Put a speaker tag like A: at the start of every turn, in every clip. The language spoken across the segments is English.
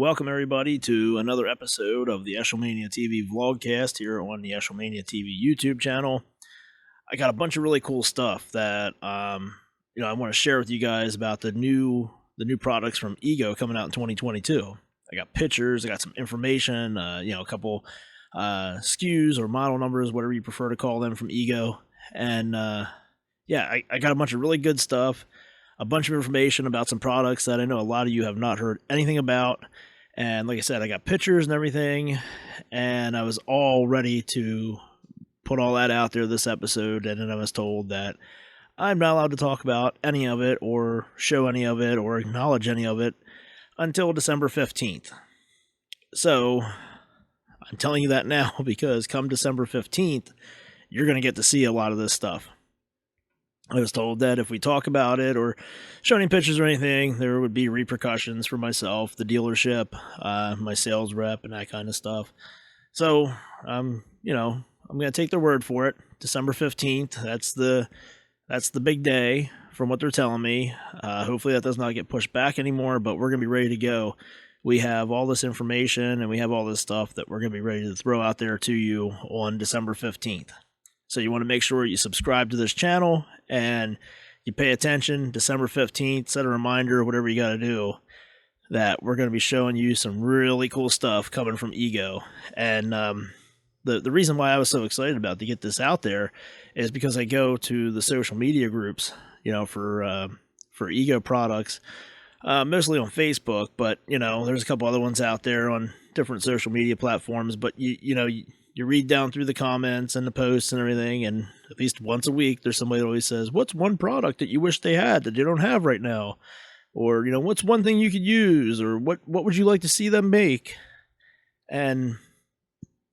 A: Welcome everybody to another episode of the Eshlemania TV vlogcast here on the Eshlemania TV YouTube channel. I got a bunch of really cool stuff that I want to share with you guys about the new products from Ego coming out in 2022. I got pictures, I got some information, a couple SKUs or model numbers, whatever you prefer to call them, from Ego, and I got a bunch of really good stuff. A bunch of information about some products that I know a lot of you have not heard anything about. And like I said, I got pictures and everything, and I was all ready to put all that out there this episode, and then I was told that I'm not allowed to talk about any of it or show any of it or acknowledge any of it until December 15th. So I'm telling you that now because come December 15th, you're going to get to see a lot of this stuff. I was told that if we talk about it or show any pictures or anything, there would be repercussions for myself, the dealership, my sales rep, and that kind of stuff. So, I'm going to take their word for it. December 15th, that's the big day from what they're telling me. Hopefully that does not get pushed back anymore, but we're going to be ready to go. We have all this information and we have all this stuff that we're going to be ready to throw out there to you on December 15th. So you want to make sure you subscribe to this channel and you pay attention. December 15th, set a reminder, whatever you got to do, that we're going to be showing you some really cool stuff coming from Ego. And the reason why I was so excited about to get this out there is because I go to the social media groups, for Ego products, mostly on Facebook, but there's a couple other ones out there on different social media platforms. But you read down through the comments and the posts and everything, and at least once a week, there's somebody that always says, what's one product that you wish they had that you don't have right now? Or, what's one thing you could use? Or what would you like to see them make? And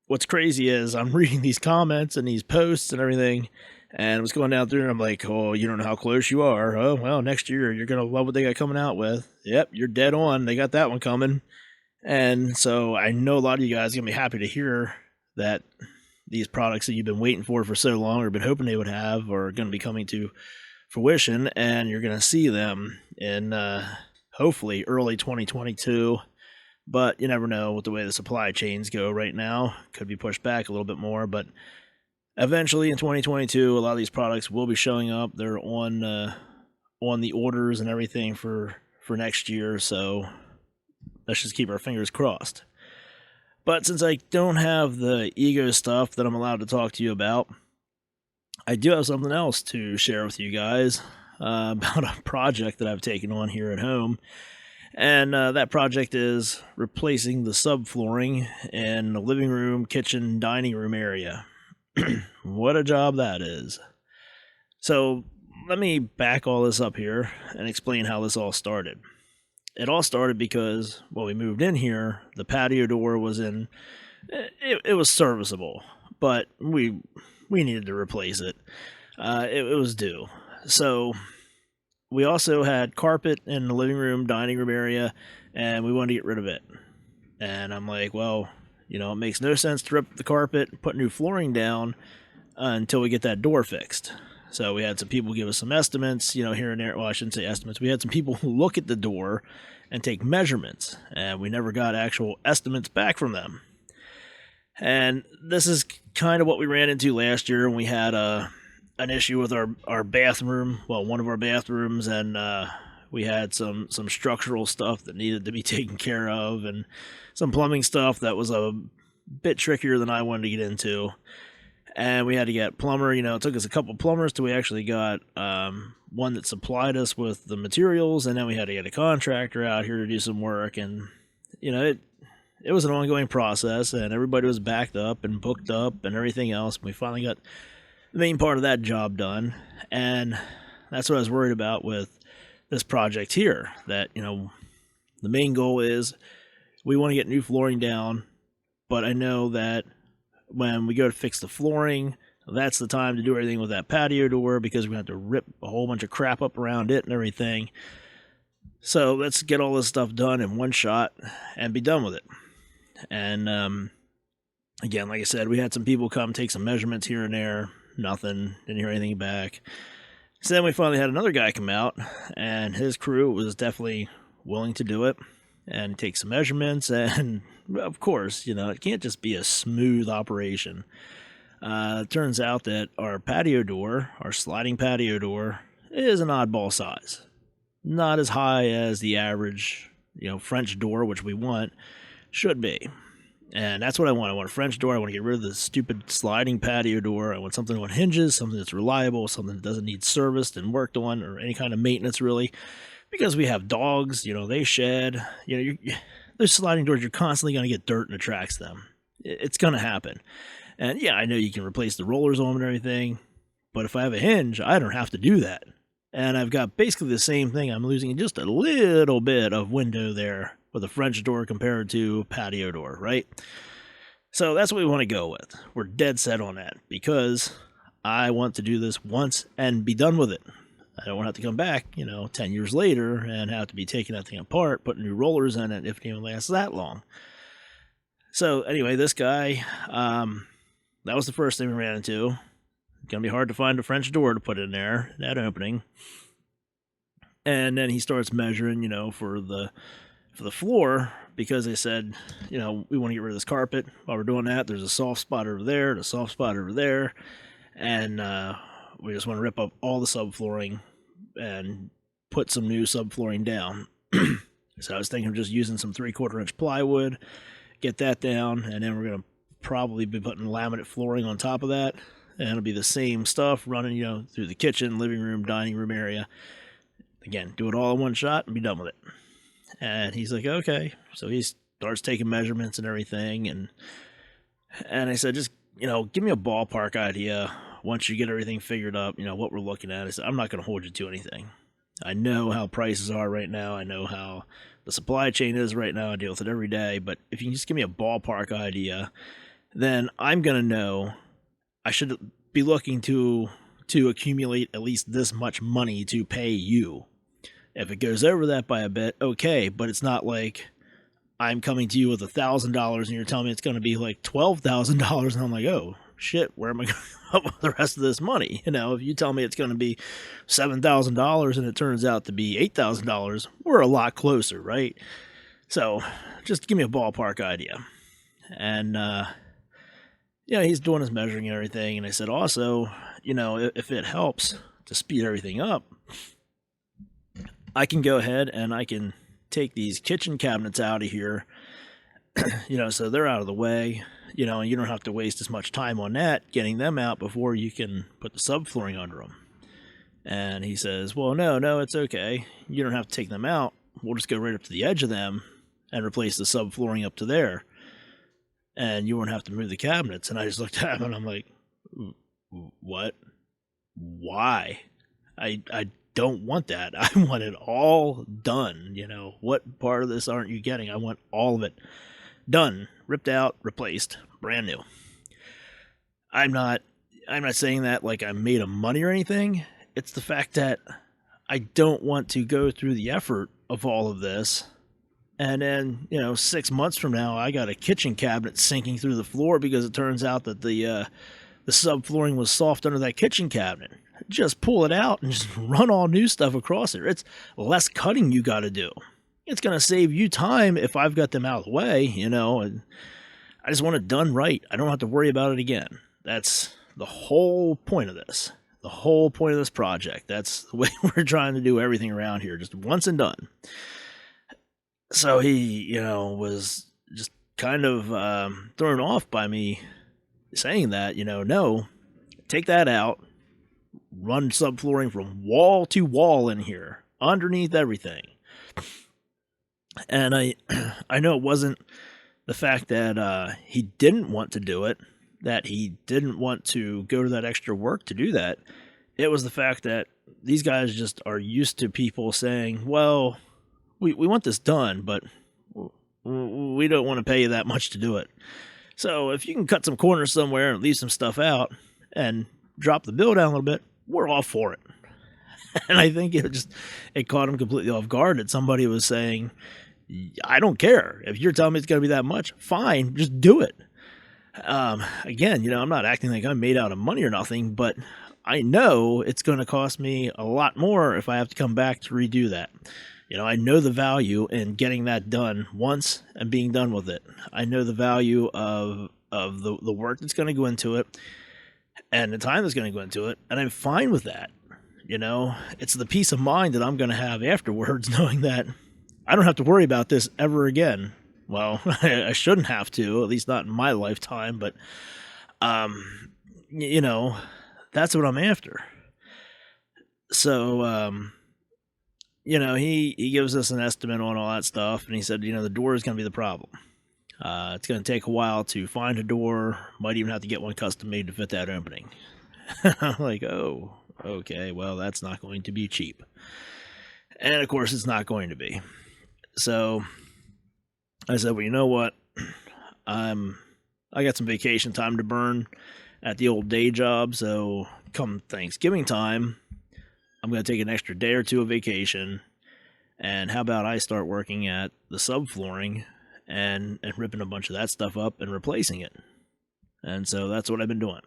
A: what's crazy is I'm reading these comments and these posts and everything, and I was going down through and I'm like, oh, you don't know how close you are. Oh, well, next year you're going to love what they got coming out with. Yep, you're dead on. They got that one coming. And so I know a lot of you guys are going to be happy to hear that these products that you've been waiting for so long or been hoping they would have are going to be coming to fruition, and you're going to see them in hopefully early 2022. But you never know with the way the supply chains go right now. Could be pushed back a little bit more, but eventually in 2022, a lot of these products will be showing up. They're on the orders and everything for next year, so let's just keep our fingers crossed. But since I don't have the Ego stuff that I'm allowed to talk to you about, I do have something else to share with you guys about a project that I've taken on here at home. And that project is replacing the subflooring in the living room, kitchen, dining room area. What a job that is. So let me back all this up here and explain how this all started. It all started because when we moved in here, the patio door was it was serviceable, but we needed to replace it. It was due. So we also had carpet in the living room, dining room area, and we wanted to get rid of it. And I'm like, well, it makes no sense to rip the carpet and put new flooring down until we get that door fixed. So we had some people give us some estimates, here and there. Well, I shouldn't say estimates. We had some people who look at the door and take measurements, and we never got actual estimates back from them. And this is kind of what we ran into last year when we had an issue with our bathroom, one of our bathrooms, and we had some structural stuff that needed to be taken care of, and some plumbing stuff that was a bit trickier than I wanted to get into. And we had to get plumber. It took us a couple plumbers till we actually got one that supplied us with the materials, and then we had to get a contractor out here to do some work. And it was an ongoing process, and everybody was backed up and booked up and everything else. We finally got the main part of that job done, and that's what I was worried about with this project here. That the main goal is we want to get new flooring down, but I know that when we go to fix the flooring, that's the time to do everything with that patio door, because we're going to have to rip a whole bunch of crap up around it and everything. So let's get all this stuff done in one shot and be done with it. And again, like I said, we had some people come take some measurements here and there. Nothing. Didn't hear anything back. So then we finally had another guy come out, and his crew was definitely willing to do it. and take some measurements. And of course, it can't just be a smooth operation. It turns out that our patio door, our sliding patio door, is an oddball size. Not as high as the average, French door, which we want, should be. And that's what I want. I want a French door. I want to get rid of the stupid sliding patio door. I want something on hinges, something that's reliable, something that doesn't need serviced and worked on or any kind of maintenance, really. Because we have dogs, they shed. Those sliding doors, you're constantly going to get dirt in the tracks them. It's going to happen. And yeah, I know you can replace the rollers on them and everything. But if I have a hinge, I don't have to do that. And I've got basically the same thing. I'm losing just a little bit of window there with a French door compared to a patio door, right? So that's what we want to go with. We're dead set on that because I want to do this once and be done with it. I don't want to have to come back, 10 years later and have to be taking that thing apart, putting new rollers in it if it even lasts that long. So anyway, this guy, that was the first thing we ran into. It's going to be hard to find a French door to put in there, that opening. And then he starts measuring, for the floor, because they said, we want to get rid of this carpet. While we're doing that, there's a soft spot over there, and a soft spot over there, and we just want to rip up all the subflooring and put some new subflooring down. So I was thinking of just using some 3/4 inch plywood, get that down, and then we're going to probably be putting laminate flooring on top of that, and it'll be the same stuff running, through the kitchen, living room, dining room area. Again, do it all in one shot and be done with it. And he's like, okay. So he starts taking measurements and everything. And I said, just, give me a ballpark idea once you get everything figured up, what we're looking at. I said, I'm not going to hold you to anything. I know how prices are right now. I know how the supply chain is right now. I deal with it every day. But if you can just give me a ballpark idea, then I'm going to know I should be looking to accumulate at least this much money to pay you. If it goes over that by a bit, okay, but it's not like I'm coming to you with $1,000 and you're telling me it's going to be like $12,000, and I'm like, oh shit, where am I going to come up with the rest of this money? If you tell me it's going to be $7,000 and it turns out to be $8,000, we're a lot closer, right? So just give me a ballpark idea. And he's doing his measuring and everything, and I said also, if it helps to speed everything up, I can go ahead and I can take these kitchen cabinets out of here, so they're out of the way, and you don't have to waste as much time on that, getting them out before you can put the subflooring under them. And he says, well, no, it's okay. You don't have to take them out. We'll just go right up to the edge of them and replace the subflooring up to there. And you won't have to move the cabinets. And I just looked at him and I'm like, what? Why? I don't want that. I want it all done. What part of this aren't you getting? I want all of it done, ripped out, replaced, brand new. I'm not saying that like I'm made of money or anything. It's the fact that I don't want to go through the effort of all of this. And then, 6 months from now, I got a kitchen cabinet sinking through the floor because it turns out that the subflooring was soft under that kitchen cabinet. Just pull it out and just run all new stuff across it. It's less cutting you got to do. It's going to save you time if I've got them out of the way, and I just want it done right. I don't have to worry about it again. That's the whole point of this. The whole point of this project. That's the way we're trying to do everything around here, just once and done. So he, was just kind of thrown off by me saying that, no, take that out, run subflooring from wall to wall in here, underneath everything. And I know it wasn't the fact that he didn't want to do it, that he didn't want to go to that extra work to do that. It was the fact that these guys just are used to people saying, well, we want this done, but we don't want to pay you that much to do it. So if you can cut some corners somewhere and leave some stuff out and drop the bill down a little bit, we're all for it. And I think it caught him completely off guard that somebody was saying, I don't care. If you're telling me it's going to be that much, fine, just do it. Again, I'm not acting like I'm made out of money or nothing, but I know it's going to cost me a lot more if I have to come back to redo that. I know the value in getting that done once and being done with it. I know the value of the work that's going to go into it and the time that's going to go into it, and I'm fine with that. It's the peace of mind that I'm going to have afterwards, knowing that I don't have to worry about this ever again. Well, I shouldn't have to, at least not in my lifetime, but that's what I'm after. So he gives us an estimate on all that stuff, and he said, the door is going to be the problem. It's going to take a while to find a door. Might even have to get one custom made to fit that opening. I'm like, oh, okay, well, that's not going to be cheap. And of course, it's not going to be. So I said, well, you know what? I got some vacation time to burn at the old day job. So come Thanksgiving time, I'm going to take an extra day or two of vacation. And how about I start working at the subflooring and ripping a bunch of that stuff up and replacing it. And so that's what I've been doing.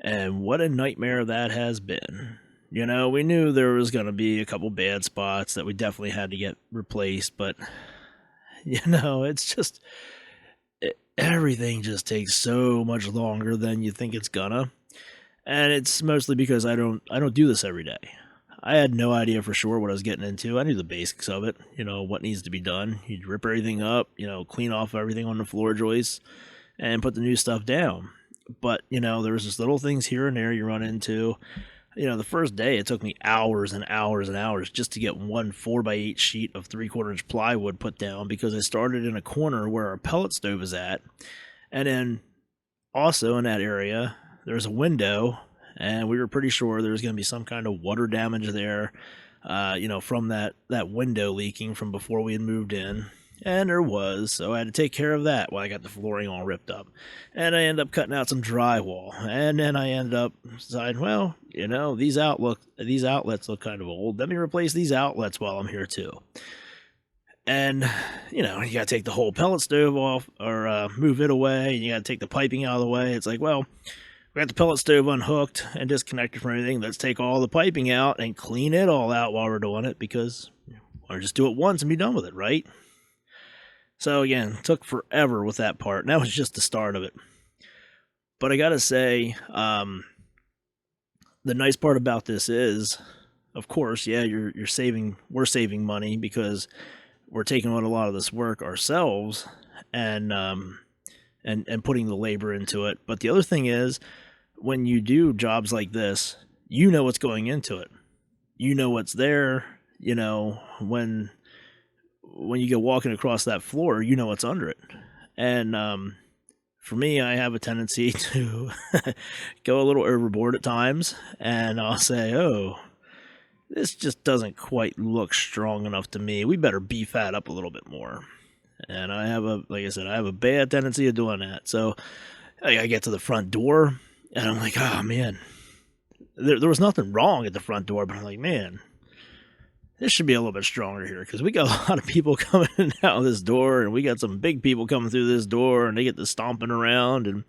A: And what a nightmare that has been. We knew there was going to be a couple bad spots that we definitely had to get replaced, but it's just everything just takes so much longer than you think it's gonna. And it's mostly because I don't do this every day. I had no idea for sure what I was getting into. I knew the basics of it, what needs to be done. You'd rip everything up, clean off everything on the floor joists and put the new stuff down. But, there was just little things here and there you run into. The first day it took me hours and hours and hours just to get one 4x8 sheet of 3/4 inch plywood put down, because I started in a corner where our pellet stove is at. And then also in that area, there's a window, and we were pretty sure there was going to be some kind of water damage there, from that window leaking from before we had moved in. And there was, so I had to take care of that while I got the flooring all ripped up. And I ended up cutting out some drywall. And then I ended up deciding, well, these outlets look kind of old. Let me replace these outlets while I'm here too. And, you got to take the whole pellet stove off or move it away. And you got to take the piping out of the way. It's like, well, we got the pellet stove unhooked and disconnected from everything. Let's take all the piping out and clean it all out while we're doing it, because I'll just do it once and be done with it, right? So again, took forever with that part. And that was just the start of it. But I gotta say, the nice part about this is, of course, yeah, we're saving money because we're taking on a lot of this work ourselves and putting the labor into it. But the other thing is, when you do jobs like this, what's going into it. What's there. When you go walking across that floor, what's under it. And for me, I have a tendency to go a little overboard at times, and I'll say, oh, this just doesn't quite look strong enough to me. We better beef that up a little bit more. And I have a bad tendency of doing that. So I get to the front door, and I'm like, oh, man, there was nothing wrong at the front door, but I'm like, man, this should be a little bit stronger here, because we got a lot of people coming in and out of this door, and we got some big people coming through this door, and they get to stomping around, and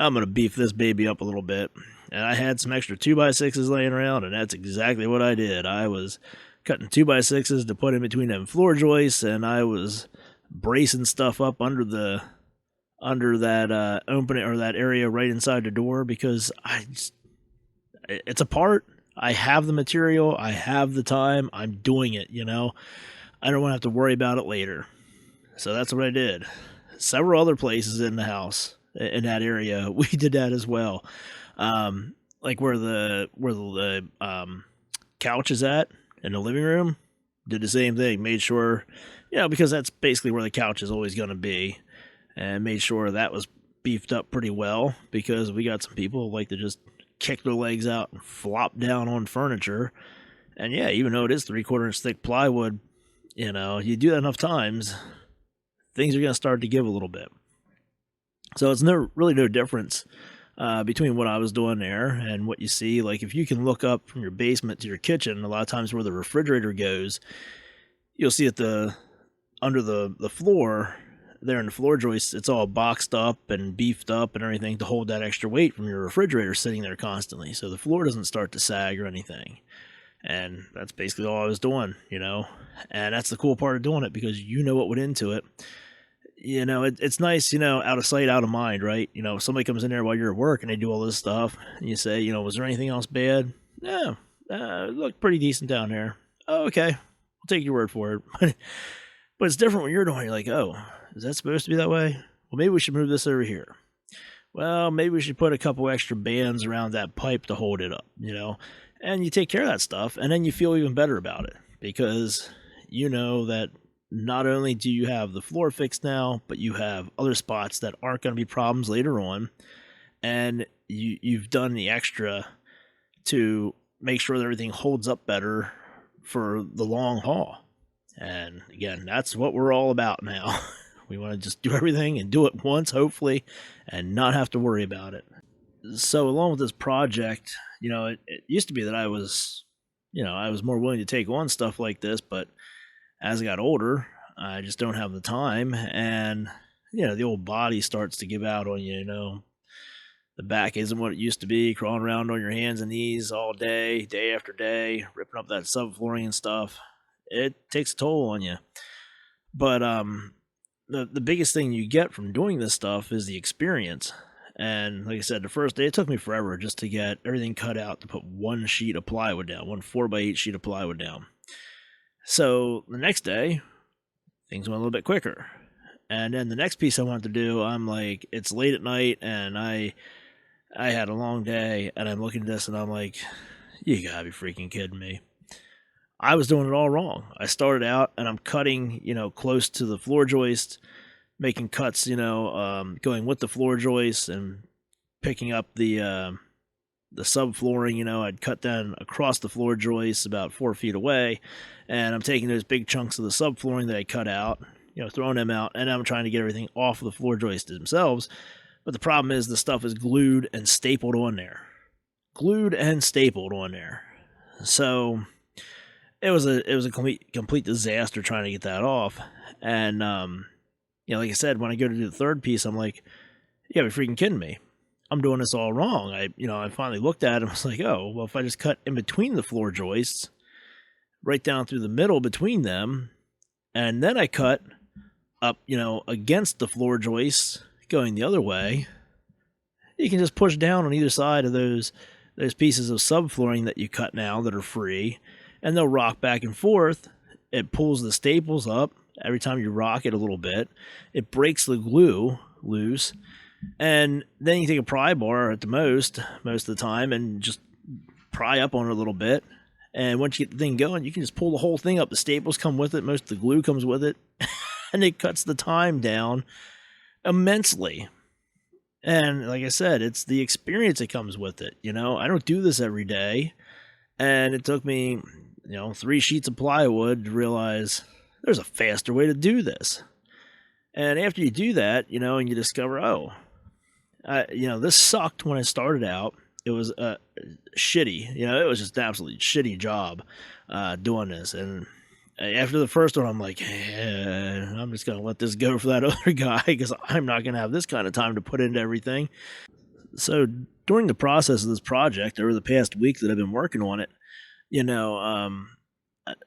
A: I'm going to beef this baby up a little bit. And I had some extra 2x6s laying around, and that's exactly what I did. I was cutting 2x6s to put in between them floor joists, and I was bracing stuff up under that opening, or that area right inside the door, because it's a part. I have the material, I have the time, I'm doing it, I don't want to have to worry about it later. So that's what I did. Several other places in the house, in that area, we did that as well. Like where the couch is at in the living room, did the same thing. Made sure, because that's basically where the couch is always going to be, and made sure that was beefed up pretty well, because we got some people who like to just kick their legs out and flop down on furniture. And yeah, even though it is 3/4 inch thick plywood, you do that enough times, things are going to start to give a little bit. So it's really no difference between what I was doing there and what you see. Like, if you can look up from your basement to your kitchen, a lot of times where the refrigerator goes, you'll see under the floor, there in the floor joists, it's all boxed up and beefed up and everything to hold that extra weight from your refrigerator sitting there constantly, so the floor doesn't start to sag or anything. And that's basically all I was doing, and that's the cool part of doing it, because you know what went into it. It's nice, out of sight, out of mind, right? If somebody comes in there while you're at work and they do all this stuff, and you say, was there anything else bad? No, it looked pretty decent down there. Oh, okay, I'll take your word for it. But it's different when you're doing it. You're like, oh, is that supposed to be that way? Well, maybe we should move this over here. Well, maybe we should put a couple extra bands around that pipe to hold it up, and you take care of that stuff, and then you feel even better about it, because you know that not only do you have the floor fixed now, but you have other spots that aren't going to be problems later on, and you've done the extra to make sure that everything holds up better for the long haul. And again, that's what we're all about now. We want to just do everything and do it once, hopefully, and not have to worry about it. So along with this project, it used to be that I was more willing to take on stuff like this, but as I got older, I just don't have the time, and the old body starts to give out on you. The back isn't what it used to be, crawling around on your hands and knees all day, day after day, ripping up that subflooring and stuff. It takes a toll on you. But the biggest thing you get from doing this stuff is the experience. And like I said, the first day, it took me forever just to get everything cut out to put one sheet of plywood down, one 4x8 sheet of plywood down. So the next day, things went a little bit quicker. And then the next piece I wanted to do, I'm like, it's late at night, and I had a long day, and I'm looking at this, and I'm like, you gotta be freaking kidding me. I was doing it all wrong. I started out, and I'm cutting, close to the floor joist, making cuts, going with the floor joist and picking up the subflooring. I'd cut down across the floor joist about 4 feet away, and I'm taking those big chunks of the subflooring that I cut out, throwing them out, and I'm trying to get everything off of the floor joists themselves. But the problem is the stuff is glued and stapled on there. So it was a complete disaster trying to get that off. And like I said, when I go to do the third piece, I'm like, you gotta be freaking kidding me. I'm doing this all wrong. I finally looked at it and was like, oh, well, if I just cut in between the floor joists, right down through the middle between them, and then I cut up, against the floor joists going the other way, you can just push down on either side of those pieces of subflooring that you cut now that are free, and they'll rock back and forth. It pulls the staples up every time you rock it a little bit. It breaks the glue loose, and then you take a pry bar at the most of the time and just pry up on it a little bit. And once you get the thing going, you can just pull the whole thing up. The staples come with it. Most of the glue comes with it. And it cuts the time down immensely. And like I said, it's the experience that comes with it. I don't do this every day. And it took me, 3 sheets of plywood to realize there's a faster way to do this. And after you do that, and you discover, this sucked when I started out. It was shitty. It was just an absolutely shitty job doing this. And after the first one, I'm like, I'm just going to let this go for that other guy, because I'm not going to have this kind of time to put into everything. So during the process of this project, over the past week that I've been working on it,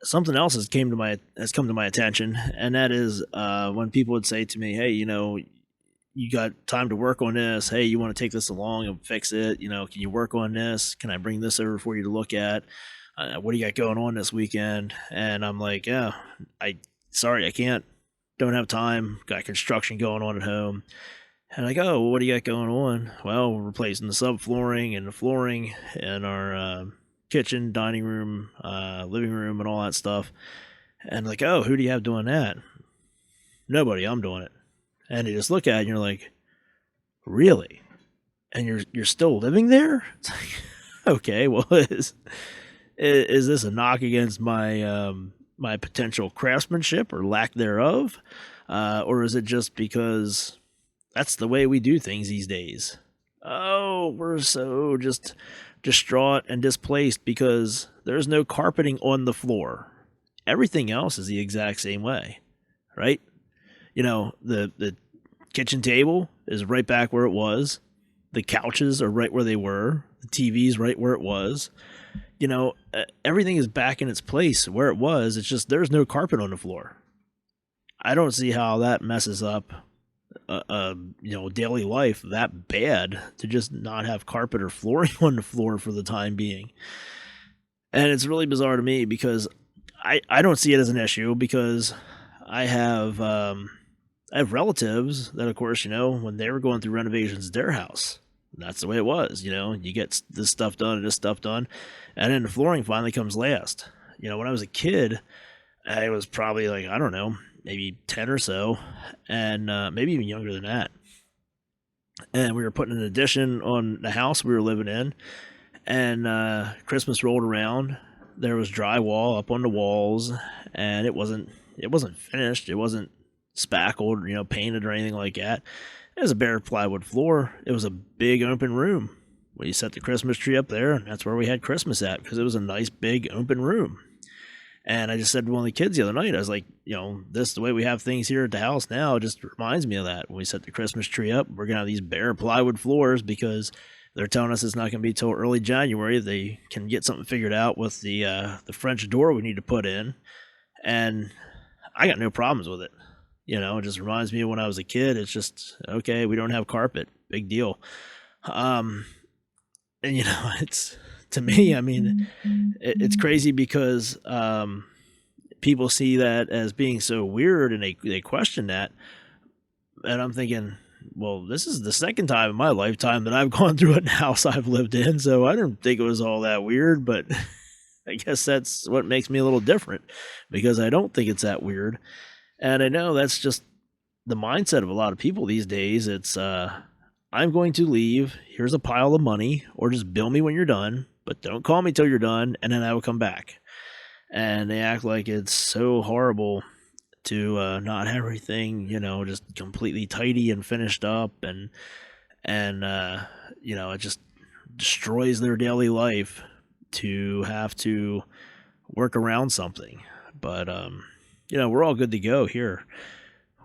A: something else has come to my attention, and that is when people would say to me, hey, you got time to work on this? Hey, you want to take this along and fix it? Can you work on this? Can I bring this over for you to look at? What do you got going on this weekend? And I'm like, yeah, sorry, I can't. Don't have time. Got construction going on at home. And I go, well, what do you got going on? Well, we're replacing the subflooring and the flooring in our kitchen, dining room, living room, and all that stuff. And like, oh, who do you have doing that? Nobody. I'm doing it. And you just look at it and you're like, really? And you're still living there? It's like, okay, well, is this a knock against my my potential craftsmanship or lack thereof? Or is it just because that's the way we do things these days? Oh, we're so just distraught and displaced because there's no carpeting on the floor. Everything else is the exact same way, right? The kitchen table is right back where it was. The couches are right where they were. The TV's right where it was. Everything is back in its place where it was. It's just there's no carpet on the floor. I don't see how that messes up daily life that bad, to just not have carpet or flooring on the floor for the time being. And it's really bizarre to me because I don't see it as an issue, because I have relatives that, of course, when they were going through renovations at their house, that's the way it was. You get this stuff done and this stuff done, and then the flooring finally comes last. When I was a kid, I was probably like, I don't know, maybe 10 or so, and maybe even younger than that. And we were putting an addition on the house we were living in, and Christmas rolled around. There was drywall up on the walls, and it wasn't finished. It wasn't spackled, painted or anything like that. It was a bare plywood floor. It was a big open room. We set the Christmas tree up there, and that's where we had Christmas at, because it was a nice big open room. And I just said to one of the kids the other night, I was like, this, the way we have things here at the house now, it just reminds me of that. When we set the Christmas tree up, we're going to have these bare plywood floors, because they're telling us it's not going to be till early January. They can get something figured out with the French door we need to put in. And I got no problems with it. It just reminds me of when I was a kid. It's just, okay, we don't have carpet. Big deal. And, it's, to me, I mean, it's crazy because people see that as being so weird, and they question that. And I'm thinking, well, this is the second time in my lifetime that I've gone through a house I've lived in, so I didn't think it was all that weird, but I guess that's what makes me a little different, because I don't think it's that weird. And I know that's just the mindset of a lot of people these days. It's, I'm going to leave, here's a pile of money, or just bill me when you're done, but don't call me till you're done, and then I will come back. And they act like it's so horrible to not have everything, just completely tidy and finished up, and it just destroys their daily life to have to work around something. But we're all good to go here.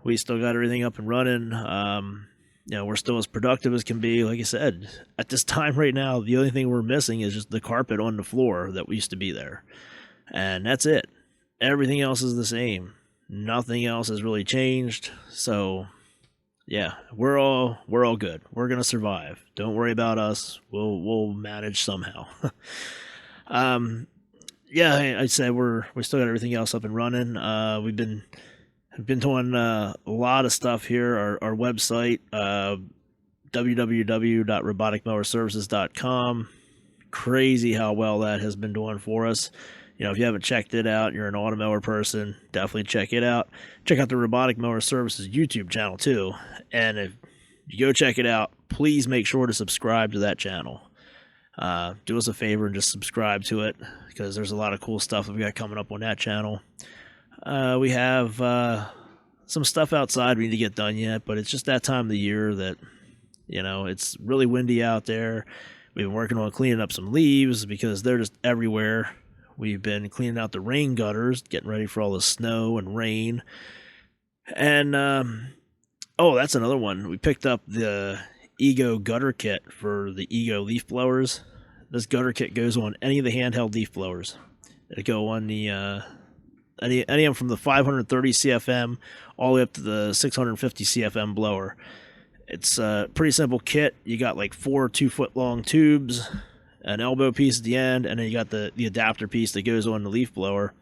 A: We still got everything up and running. We're still as productive as can be. Like I said, at this time right now, the only thing we're missing is just the carpet on the floor that used to be there. And that's it. Everything else is the same. Nothing else has really changed. So, yeah, we're all good. We're going to survive. Don't worry about us. We'll manage somehow. I'd say we still got everything else up and running. We've been doing a lot of stuff here. Our website, www.roboticmowerservices.com. Crazy how well that has been doing for us. If you haven't checked it out, you're an automower person, definitely check it out. Check out the Robotic Mower Services YouTube channel too. And if you go check it out, please make sure to subscribe to that channel. Do us a favor and just subscribe to it, because there's a lot of cool stuff that we got coming up on that channel. We have some stuff outside we need to get done yet, but it's just that time of the year that, it's really windy out there. We've been working on cleaning up some leaves because they're just everywhere. We've been cleaning out the rain gutters, getting ready for all the snow and rain. And, that's another one. We picked up the Ego gutter kit for the Ego leaf blowers. This gutter kit goes on any of the handheld leaf blowers. It'll go on the any of them from the 530 CFM all the way up to the 650 CFM blower. It's a pretty simple kit. You got like 4 2-foot long tubes, an elbow piece at the end, and then you got the adapter piece that goes on the leaf blower,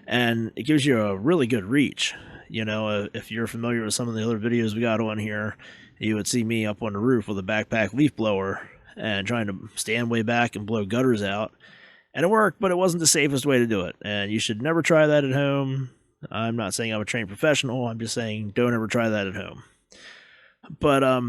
A: and it gives you a really good reach. If you're familiar with some of the other videos we got on here, you would see me up on the roof with a backpack leaf blower and trying to stand way back and blow gutters out. And it worked, but it wasn't the safest way to do it. And you should never try that at home. I'm not saying I'm a trained professional. I'm just saying don't ever try that at home. But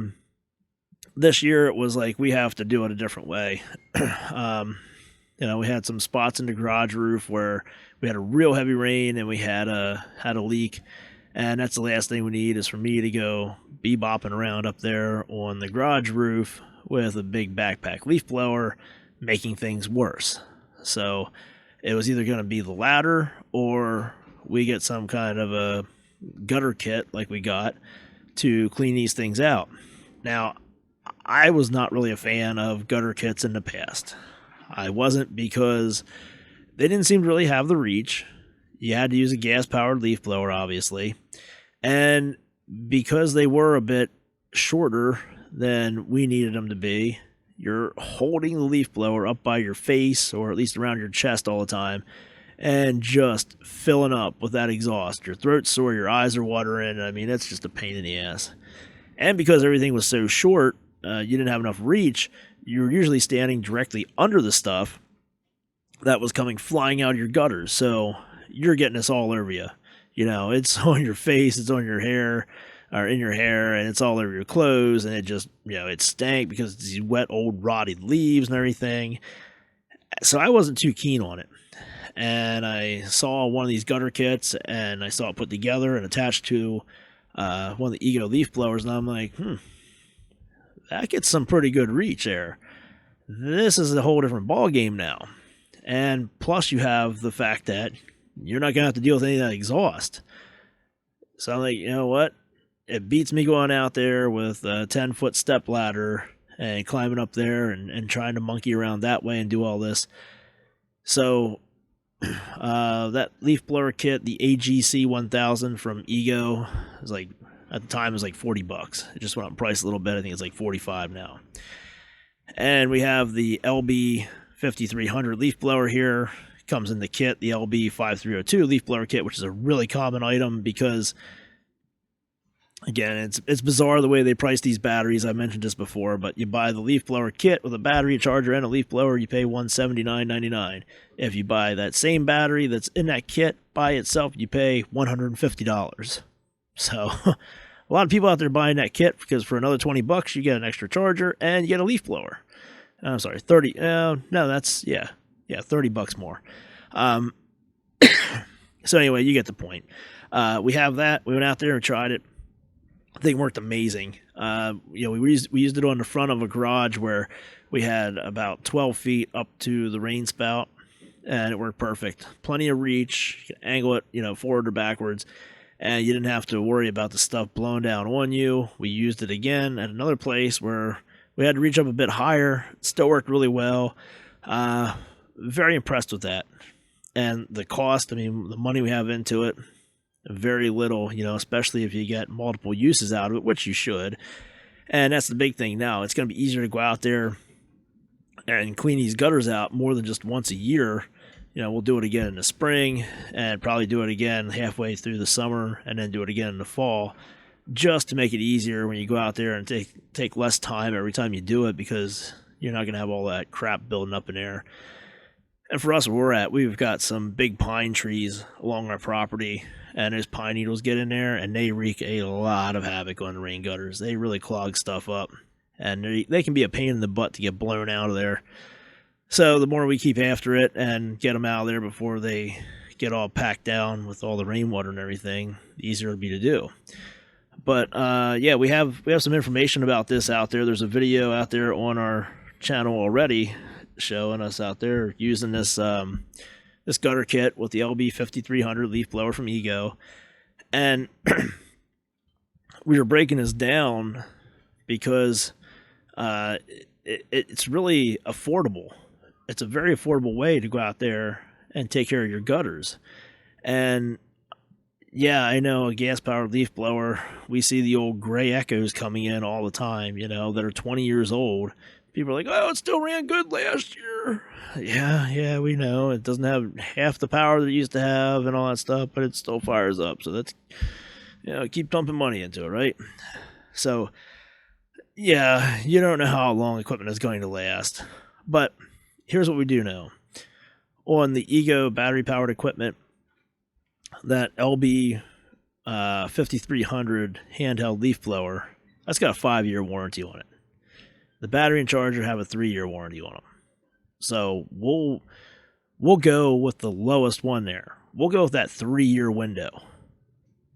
A: this year it was like we have to do it a different way. We had some spots in the garage roof where we had a real heavy rain and we had a leak. And that's the last thing we need, is for me to go bebopping around up there on the garage roof with a big backpack leaf blower, making things worse. So it was either going to be the latter, or we get some kind of a gutter kit like we got to clean these things out. Now, I was not really a fan of gutter kits in the past. I wasn't because they didn't seem to really have the reach. You had to use a gas-powered leaf blower, obviously. And because they were a bit shorter than we needed them to be, you're holding the leaf blower up by your face, or at least around your chest all the time, and just filling up with that exhaust. Your throat's sore, your eyes are watering. I mean, it's just a pain in the ass. And because everything was so short, you didn't have enough reach, you were usually standing directly under the stuff that was coming flying out of your gutters. So you're getting this all over you. You know, it's on your face, it's on your hair, or in your hair, and it's all over your clothes, and it just, it stank because it's these wet, old, rotted leaves and everything. So I wasn't too keen on it. And I saw one of these gutter kits, and I saw it put together and attached to one of the Ego leaf blowers, and I'm like, that gets some pretty good reach there. This is a whole different ball game now. And plus you have the fact that you're not going to have to deal with any of that exhaust. So I'm like, you know what? It beats me going out there with a 10-foot step ladder and climbing up there and trying to monkey around that way and do all this. So that leaf blower kit, the AGC 1000 from Ego, is like, at the time it was like $40. It just went up in price a little bit. I think it's like $45 now. And we have the LB 5300 leaf blower here. Comes in the kit, the LB 5302 leaf blower kit, which is a really common item because, again, it's bizarre the way they price these batteries. I mentioned this before, but you buy the leaf blower kit with a battery, a charger, and a leaf blower, you pay $179.99. If you buy that same battery that's in that kit by itself, you pay $150. So a lot of people out there buying that kit because for another $20 you get an extra charger and you get a leaf blower. I'm sorry, 30. No, that's $30 more. So anyway, you get the point. We have that. We went out there and tried it. The thing worked amazing. We used it on the front of a garage where we had about 12 feet up to the rain spout, and it worked perfect. Plenty of reach. You can angle it, forward or backwards, and you didn't have to worry about the stuff blowing down on you. We used it again at another place where we had to reach up a bit higher. It still worked really well. Very impressed with that. And the cost, the money we have into it, very little, especially if you get multiple uses out of it, which you should. And that's the big thing now. It's going to be easier to go out there and clean these gutters out more than just once a year. We'll do it again in the spring and probably do it again halfway through the summer and then do it again in the fall, just to make it easier when you go out there and take less time every time you do it, because you're not going to have all that crap building up in there. And for us, where we're at, we've got some big pine trees along our property, and those pine needles get in there, and they wreak a lot of havoc on the rain gutters. They really clog stuff up, and they can be a pain in the butt to get blown out of there. So the more we keep after it and get them out of there before they get all packed down with all the rainwater and everything, the easier it'll be to do. But we have some information about this out there. There's a video out there on our channel already showing us out there using this this gutter kit with the LB 5300 leaf blower from Ego, and we were breaking this down because it's really affordable. It's a very affordable way to go out there and take care of your gutters. And yeah, I know, a gas-powered leaf blower, we see the old gray Echoes coming in all the time, that are 20 years old. People are like, oh, it still ran good last year. Yeah, we know. It doesn't have half the power that it used to have and all that stuff, but it still fires up. So that's, keep dumping money into it, right? So, yeah, you don't know how long equipment is going to last. But here's what we do know. On the Ego battery-powered equipment, that LB 5300 handheld leaf blower, that's got a 5-year warranty on it. The battery and charger have a 3-year warranty on them. So we'll go with the lowest one there. We'll go with that 3-year window.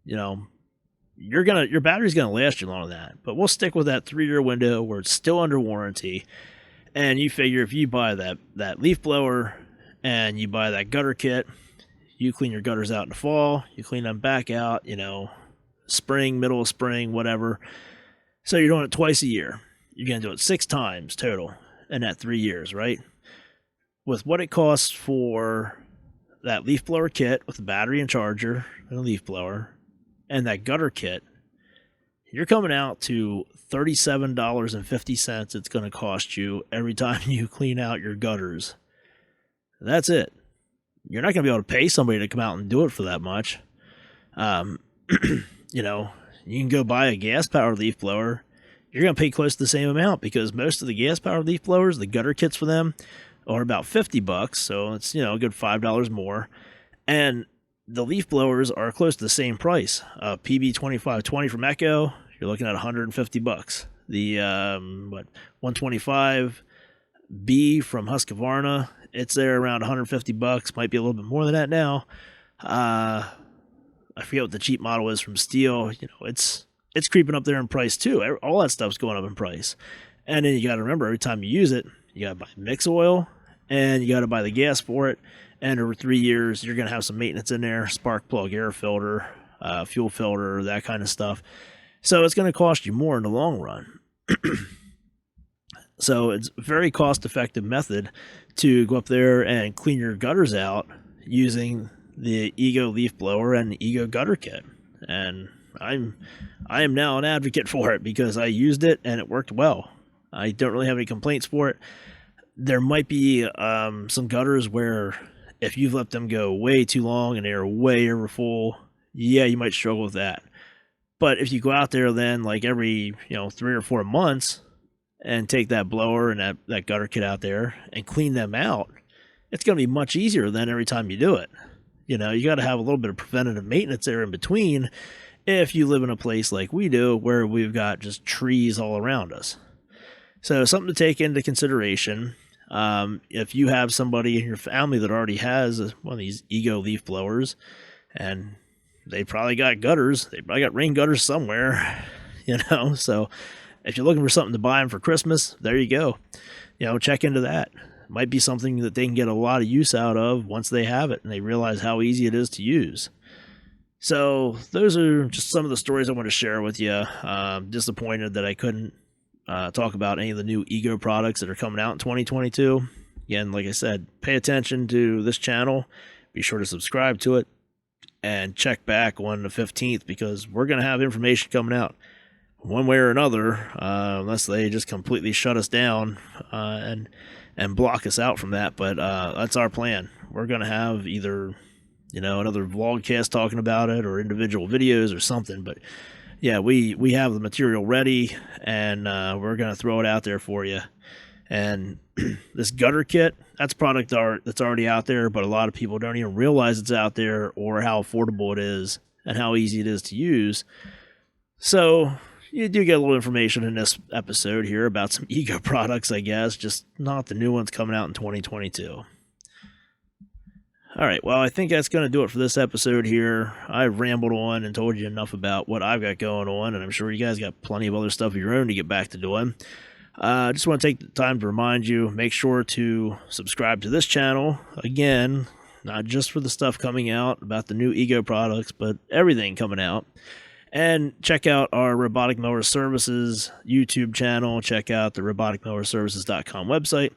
A: Your battery's gonna last you longer than that, but we'll stick with that 3-year window where it's still under warranty. And you figure if you buy that leaf blower and you buy that gutter kit, you clean your gutters out in the fall, you clean them back out, spring, middle of spring, whatever. So you're doing it twice a year. you're going to do it 6 times total in that 3 years, right? With what it costs for that leaf blower kit with the battery and charger and a leaf blower and that gutter kit, you're coming out to $37.50 it's going to cost you every time you clean out your gutters. That's it. You're not going to be able to pay somebody to come out and do it for that much. You know, you can go buy a gas-powered leaf blower. You're going to pay close to the same amount because most of the gas-powered leaf blowers, the gutter kits for them, are about $50. So it's, you know, a good $5 more. And the leaf blowers are close to the same price. PB2520 from Echo, you're looking at $150. The 125B from Husqvarna, it's there around $150. Might be a little bit more than that now. I forget what the cheap model is from Steel. You know, it's creeping up there in price too. All that stuff's going up in price. And then you got to remember, every time you use it, you got to buy mix oil and you got to buy the gas for it. And over 3 years, you're going to have some maintenance in there, spark plug, air filter, fuel filter, that kind of stuff. So it's going to cost you more in the long run. So it's a very cost-effective method to go up there and clean your gutters out using the Ego leaf blower and the Ego gutter kit. And I am now an advocate for it because I used it and it worked well. I don't really have any complaints for it. There might be some gutters where if you've let them go way too long and they're way over full, yeah, you might struggle with that. But if you go out there then like every 3 or 4 months and take that blower and that gutter kit out there and clean them out, it's going to be much easier than every time you do it. You know, you got to have a little bit of preventative maintenance there in between if you live in a place like we do where we've got just trees all around us. So something to take into consideration. If you have somebody in your family that already has one of these Ego leaf blowers and they probably got gutters, they probably got rain gutters somewhere, so if you're looking for something to buy them for Christmas, there you go. Check into that. Might be something that they can get a lot of use out of once they have it and they realize how easy it is to use. So those are just some of the stories I want to share with you. Disappointed that I couldn't talk about any of the new Ego products that are coming out in 2022. Again, like I said, pay attention to this channel. Be sure to subscribe to it and check back on the 15th because we're going to have information coming out one way or another, unless they just completely shut us down and block us out from that. But that's our plan. We're going to have either, another vlogcast talking about it or individual videos or something. But yeah, we have the material ready and we're going to throw it out there for you. And this gutter kit, that's product art that's already out there, but a lot of people don't even realize it's out there or how affordable it is and how easy it is to use. So you do get a little information in this episode here about some Ego products, I guess, just not the new ones coming out in 2022. All right, well, I think that's going to do it for this episode here. I've rambled on and told you enough about what I've got going on, and I'm sure you guys got plenty of other stuff of your own to get back to doing. I just want to take the time to remind you, make sure to subscribe to this channel. Again, not just for the stuff coming out about the new Ego products, but everything coming out. And check out our Robotic Mower Services YouTube channel. Check out the roboticmowerservices.com website.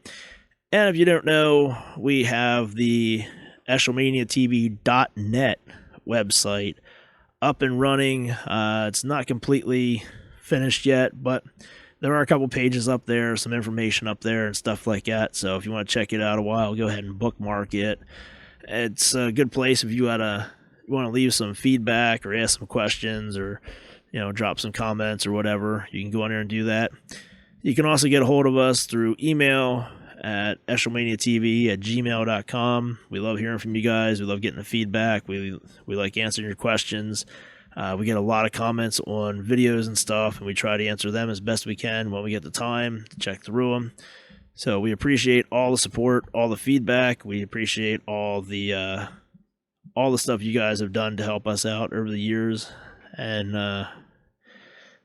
A: And if you don't know, we have the EshlemaniaTV.net website up and running. It's not completely finished yet, but there are a couple pages up there, some information up there and stuff like that. So if you want to check it out a while, go ahead and bookmark it. It's a good place if you want to leave some feedback or ask some questions or, drop some comments or whatever. You can go on there and do that. You can also get a hold of us through email at eshlemaniatv@gmail.com. We love hearing from you guys. We love getting the feedback. We like answering your questions. We get a lot of comments on videos and stuff, and we try to answer them as best we can when we get the time to check through them. So we appreciate all the support, all the feedback. We appreciate all the stuff you guys have done to help us out over the years. And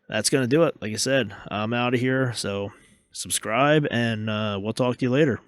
A: that's going to do it. Like I said, I'm out of here. So subscribe, and we'll talk to you later.